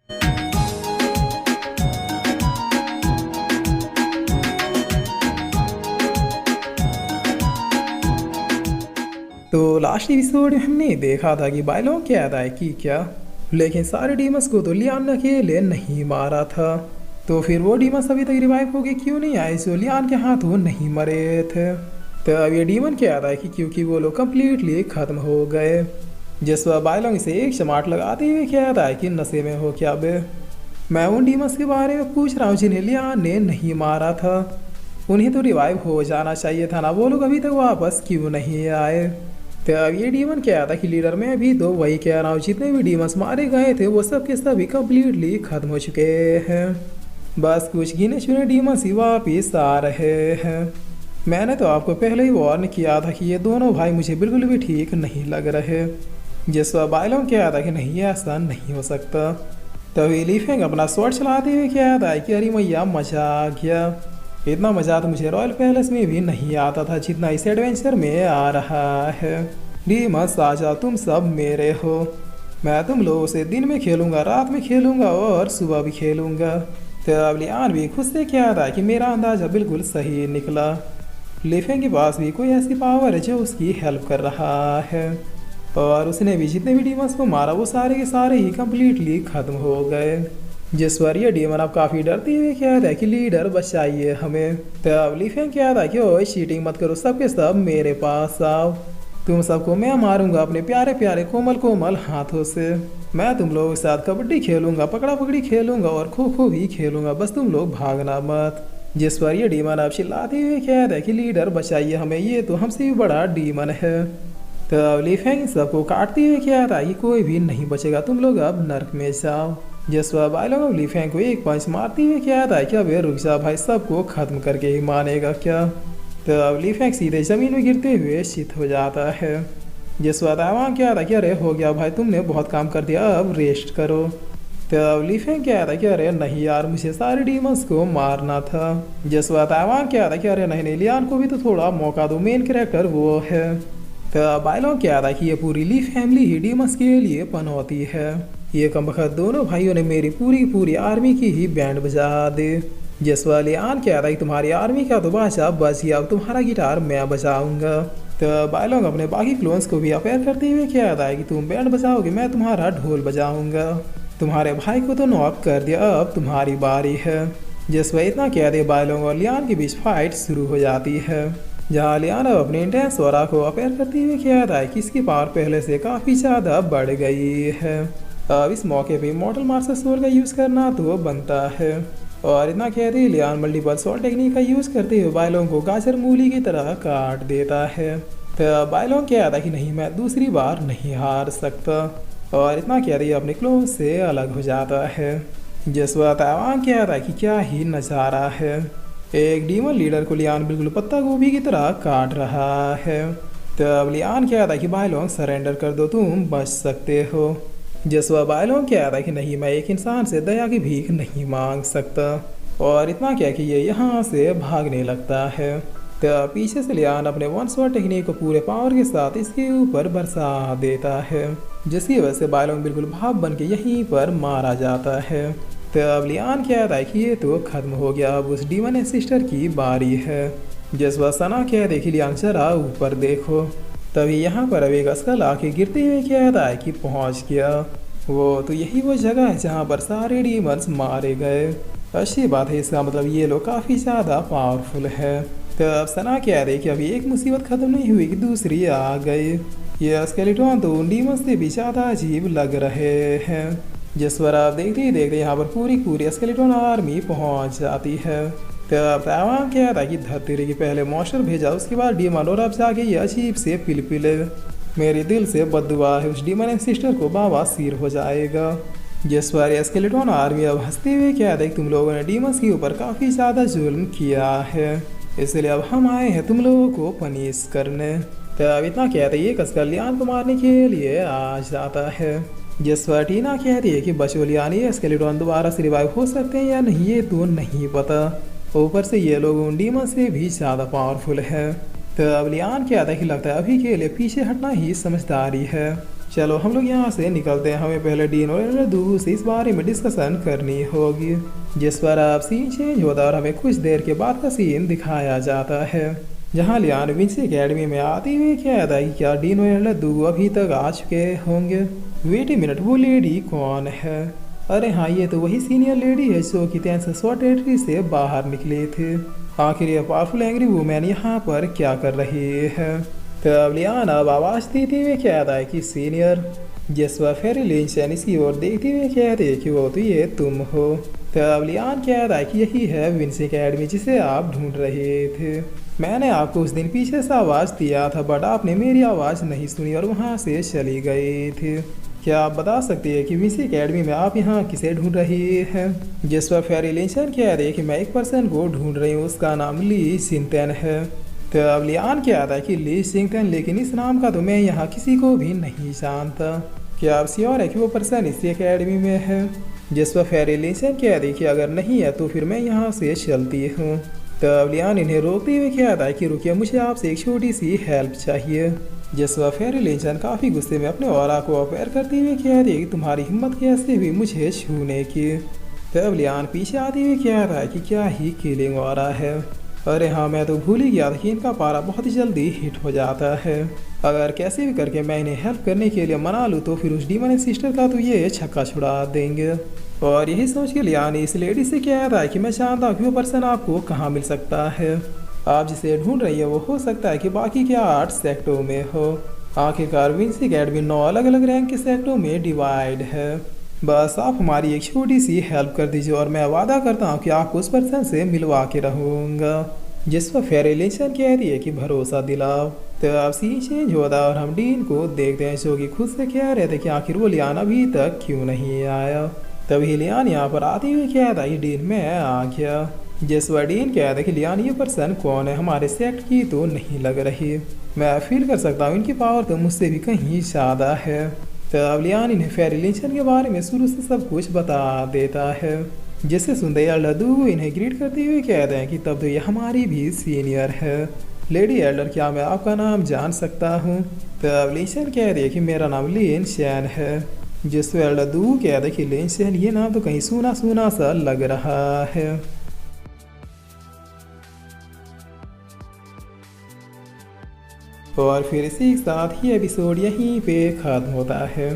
तो last episode में हमने देखा था कि बाइलोंग क्या था कि क्या, लेकिन सारे डीमंस को तो लियान ने अकेले नहीं मारा था। तो फिर वो डीमंस अभी तक रिवाइव होके क्यों नहीं आए जो लियान के हाथों नहीं मरे थे। तो अब ये डीमन क्या था कि क्योंकि वो लोग कम्प्लीटली खत्म हो गए। जिस वह बाइलोंग से एक चमाट लगाते हुए क्या था कि नशे में हो क्या बे। मैं उन डीमंस के बारे में पूछ रहा हूँ जिन्हें लियान ने नहीं मारा था। उन्हें तो रिवाइव हो जाना चाहिए था ना, वो लोग अभी तक वापस क्यों नहीं आए। तो अब ये डीमन क्या था कि लीडर में भी तो वही कह रहा हूँ, जितने भी डीमंस मारे गए थे वो सब के सभी कम्प्लीटली खत्म हो चुके हैं। बस कुछ गिने चुने डीमंस ही वापिस आ रहे हैं। मैंने तो आपको पहले ही वार्न किया था कि ये दोनों भाई मुझे बिल्कुल भी ठीक नहीं लग रहे। जिसवा बाइलों क्या था कि नहीं ऐसा नहीं हो सकता। तभी लीफेंग अपना स्वॉर्ड चलाते हुए क्या था कि अरे मैया मजा आ गया। इतना मज़ा तो मुझे रॉयल पैलेस में भी नहीं आता था जितना इस एडवेंचर में आ रहा है। डीमंस आजा, तुम सब मेरे हो। मैं तुम लोगों से दिन में खेलूंगा, रात में खेलूंगा और सुबह भी खेलूंगा। तो अब लियान भी खुद से क्या था कि मेरा अंदाजा बिल्कुल सही निकला। लिफेंग के पास भी कोई ऐसी पावर है जो उसकी हेल्प कर रहा है। और उसने भी जितने भी डीमंस को मारा वो सारे के सारे ही कम्प्लीटली खत्म हो गए। जिस पर ये डीमन अब काफ़ी डरती हुई क्या था कि लीडर बचाइए हमें। तब लिफेंग क्या था कि ओए चीटिंग मत करो, सबके सब मेरे पास आओ। तुम सबको मैं मारूंगा अपने प्यारे प्यारे कोमल कोमल हाथों से। मैं तुम लोगों के साथ कबड्डी खेलूंगा, पकड़ा पकड़ी खेलूंगा और खो खो भी खेलूंगा, बस तुम लोग भागना मत। जिस पर ये डीमन अब चिल्लाते हुए क्या था कि लीडर बचाइए हमें, ये तो हमसे भी बड़ा डीमन है। तब लिफेंग सबको काटते हुए क्या था कि कोई भी नहीं बचेगा, तुम लोग अब नर्क में जाओ। जसवा बाइलोंग लिफेंग को एक पंच मारते हुए क्या था क्या वे रुक जा भाई, सबको खत्म करके ही मानेगा क्या। तो अब लिफेंग सीधे जमीन में गिरते हुए शिथ हो जाता है। जसवा वहाँ क्या था क्या, अरे हो गया भाई तुमने बहुत काम कर दिया, अब रेस्ट करो। तो अब लिफेंग क्या था क्या, अरे नहीं यार मुझे सारे डीमंस को मारना था। जसवा वहाँ क्या था क्या, अरे नहीं नहीं लियान को भी तो थोड़ा मौका दो, मेन कैरेक्टर वो है। तो बाइलोंग क्या था कि ये पूरी ली फैमिली ही डीमंस के लिए पनौती है। ये कमबख्त दोनों भाइयों ने मेरी पूरी आर्मी की ही बैंड बजा दे। जसवा लियान क्या था कि तुम्हारी आर्मी का तो बादशाह बच गया, अब तुम्हारा गिटार मैं बजाऊंगा। तो बाइलोंग अपने बाकी क्लोन्स को भी अपेयर करते हुए क्या था कि तुम बैंड बजाओगे, मैं तुम्हारा ढोल बजाऊंगा। तुम्हारे भाई को तो नॉक कर दिया, अब तुम्हारी बारी है। जसवा इतना कह दे बाइलोंग और लियान के बीच फाइट शुरू हो जाती है, जहाँ लियान अपने इंटेंस ऑरा को अपेयर करते हुए क्या था कि इसकी पावर पहले से काफ़ी ज़्यादा बढ़ गई है। अब इस मौके पे मॉडल मार्शल सोल का यूज़ करना तो बनता है। और इतना कहते ही लियान मल्टीपल शॉट टेक्निक का यूज़ करते हुए बाइलोंग को गाजर मूली की तरह काट देता है। तो बाइलोंग क्या था कि नहीं मैं दूसरी बार नहीं हार सकता। और इतना कहते ही अपने क्लोन से अलग हो जाता है। जसवा तैवान क्या था कि क्या ही नज़ारा है। एक डीमन लीडर को लियान बिल्कुल पत्ता गोभी की तरह काट रहा है। तब लियान क्या था कि बाइलोंग सरेंडर कर दो, तुम बच सकते हो। जसवा बाइलोंग क्या था कि नहीं मैं एक इंसान से दया की भीख नहीं मांग सकता। और इतना क्या कि ये यहाँ से भागने लगता है। तब पीछे से लियान अपने वन शॉट टेक्निक को पूरे पावर के साथ इसके ऊपर बरसा देता है, जिसकी वजह से बाइलोंग बिल्कुल भाप बन के यहीं पर मारा जाता है। तब लियान क्या था कि ये तो खत्म हो गया, अब उस डीमन सिस्टर की बारी है। जसवा सना क्या देखी लियान जरा ऊपर देखो। तभी यहाँ पर अब एक अस्कल आके गिरते हुए क्या था कि पहुँच गया। वो तो यही वो जगह है जहाँ पर सारे डीमंस मारे गए। अच्छी बात है, इसका मतलब ये लोग काफ़ी ज़्यादा पावरफुल है। तब सना क्या देखी अभी एक मुसीबत ख़त्म नहीं हुई कि दूसरी आ गई। ये स्केलेटन तो उन डीमंस से भी ज़्यादा अजीब लग रहे हैं। जिस पर आप देखते ही देखते यहाँ पर पूरी स्केलेटन आर्मी पहुँच जाती है। तब तैवान क्या था कि धरती की पहले मॉन्स्टर भेजा, उसके बाद डीमन, और अब जाके ये अजीब से पिलपिले। मेरे दिल से बद्दुआ है उस डीमन सिस्टर को बाबा सिर हो जाएगा। जिस पर स्केलेटन आर्मी अब हंसते हुए क्या था कि तुम लोगों ने डीमंस के ऊपर काफ़ी ज़्यादा जुल्म किया है, इसलिए अब हम आए हैं तुम लोगों को पनिश करने। तब इतना कहते ये कसकर लियान को मारने के लिए आ जाता है। जिस पर टीना कहती है कि बचो लियान, ये स्केलेटन दोबारा से रिवाइव हो सकते हैं या नहीं ये तो नहीं पता। ऊपर से ये लोग उन डीमन से भी ज़्यादा पावरफुल है। तो अब लियान क्या था कि लगता है अभी के लिए पीछे हटना ही समझदारी है। चलो हम लोग यहाँ से निकलते हैं, हमें पहले डीन और लड्डू से इस बारे में डिस्कशन करनी होगी। जिस पर अब सीन चेंज होता है और हमें कुछ देर के बाद का सीन दिखाया जाता है, जहाँ लियान विंसी एकेडमी में आती हुई कहता है कि क्या डीन और लड्डू अभी तक आ चुके होंगे। वेट ए मिनट, वो लेडी कौन है? अरे हाँ, ये तो वही सीनियर लेडी है जो कि टेंसेसवा टेरिटरी से बाहर निकले थे। आखिर ये पावरफुल एंग्री वुमेन यहाँ पर क्या कर रही है? तब लियान अब आवाज देते हुए कहता है कि सीनियर। जिसवा फेरी लिंचन इसकी ओर देखते हुए कहते कि वो तो ये तुम हो। तब लियान कहता है कि यही है विंसी एकेडमी जिसे आप ढूंढ रहे थे। मैंने आपको उस दिन पीछे से आवाज़ दिया था बट आपने मेरी आवाज़ नहीं सुनी और वहाँ से चली गई थी। क्या आप बता सकते हैं कि विंसी एकेडमी में आप यहाँ किसे ढूंढ रही हैं? जिस पर फेरी लिंचन कह रहे कि मैं एक पर्सन को ढूंढ रही हूँ, उसका नाम ली सिंगटन है। तो अब लियान कहता है कि ली सिंगटन, लेकिन इस नाम का तो मैं यहाँ किसी को भी नहीं जानता। क्या आप श्योर है कि वो पर्सन इसी एकेडमी में है? जिस पर फेरी लिंचन कह रही कि अगर नहीं है तो फिर मैं यहाँ से चलती हूँ। तब लियान इन्हें रोकते हुए कहता है कि रुकिए, मुझे आपसे एक छोटी सी हेल्प चाहिए। जिस वह फेरी लिंचन काफ़ी गुस्से में अपने ऑरा को अपेयर करते हुए कह रही है कि तुम्हारी हिम्मत कैसे हुई मुझे छूने की। तब लियान पीछे आते हुए कह रहा है कि क्या ही किलिंग ऑरा है। अरे हाँ, मैं तो भूल ही गया था कि इनका पारा बहुत ही जल्दी हिट हो जाता है। अगर कैसे भी करके मैं इन्हें हेल्प करने के लिए मना लूँ तो फिर उस डीमन सिस्टर का तो ये छक्का छुड़ा देंगे। और यही सोच के लियान इस लेडी से कह रहा है कि मैं चाहता हूँ कि वो पर्सन आपको कहाँ मिल सकता है। आप जिसे ढूंढ रही है वो हो सकता है कि बाकी के 8 सेक्टरों में हो। आखिरकार विंसी एकेडमी 9 अलग अलग रैंक के सेक्टरों में डिवाइड है। बस आप हमारी एक छोटी सी हेल्प कर दीजिए और मैं वादा करता हूँ कि आपको उस पर्सन से मिलवा के रहूँगा। जिस पर फेरी लिंचन कह रही है कि भरोसा दिलाओ। तो अब सीन चेंज होता और हम डीन को देखते हैं जो कि खुद से कह रहे थे कि आखिर वो लियान अभी तक क्यों नहीं आया। तभी लियान यहाँ पर आती हुई कहता है डीन मैं आ गया। जिस पर डीन कहता है कि लियान ये पर्सन कौन है, हमारे सेक्ट की तो नहीं लग रही। मैं फील कर सकता हूँ इनकी पावर तो मुझसे भी कहीं ज़्यादा है। तब लियान इन्हें फेरी लिंचन के बारे में शुरू से सब कुछ बता देता है, जिससे सुनते लड्डू इन्हें ग्रीट करते हुए कहते हैं कि तब तो ये हमारी भी सीनियर है। लेडी एल्डर, क्या मैं आपका नाम जान सकता हूँ? तब लिंचन कह रही है कि मेरा नाम लिन शैन है। जिस पर लड्डू कहता है कि लिन शैन, ये नाम तो कहीं सुना सुना सा लग रहा है। और फिर इसी के साथ ही एपिसोड यहीं पे ख़त्म होता है।